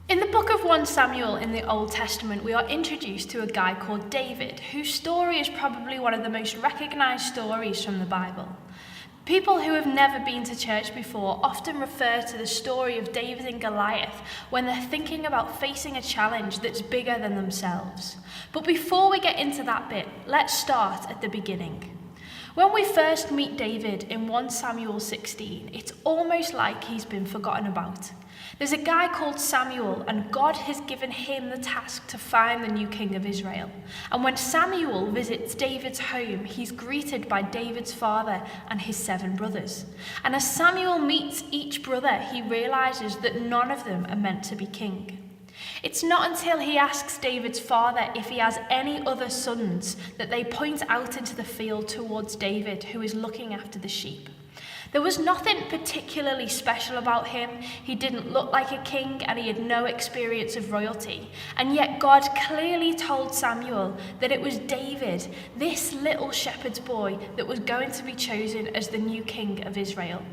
In the book of 1 Samuel in the Old Testament, we are introduced to a guy called David, whose story is probably one of the most recognized stories from the Bible. People who have never been to church before often refer to the story of David and Goliath when they're thinking about facing a challenge that's bigger than themselves. But before we get into that bit, let's start at the beginning. When we first meet David in 1 Samuel 16, it's almost like he's been forgotten about. There's a guy called Samuel, and God has given him the task to find the new king of Israel. And when Samuel visits David's home, he's greeted by David's father and his 7 brothers. And as Samuel meets each brother, he realizes that none of them are meant to be king. It's not until he asks David's father if he has any other sons that they point out into the field towards David, who is looking after the sheep. There was nothing particularly special about him. He didn't look like a king and he had no experience of royalty. And yet God clearly told Samuel that it was David, this little shepherd's boy, that was going to be chosen as the new king of Israel.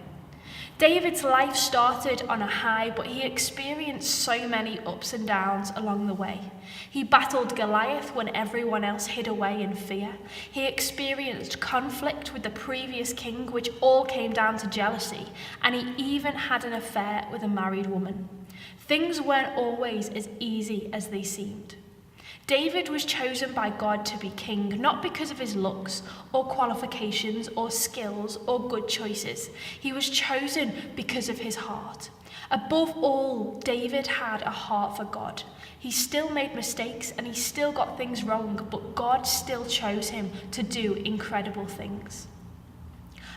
David's life started on a high, but he experienced so many ups and downs along the way. He battled Goliath when everyone else hid away in fear. He experienced conflict with the previous king, which all came down to jealousy, and he even had an affair with a married woman. Things weren't always as easy as they seemed. David was chosen by God to be king, not because of his looks or qualifications or skills or good choices. He was chosen because of his heart. Above all, David had a heart for God. He still made mistakes and he still got things wrong, but God still chose him to do incredible things.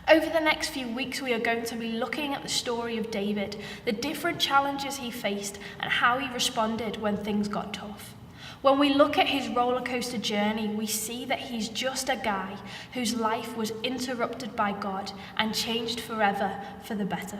Over the next few weeks, we are going to be looking at the story of David, the different challenges he faced, and how he responded when things got tough. When we look at his roller coaster journey, we see that he's just a guy whose life was interrupted by God and changed forever for the better.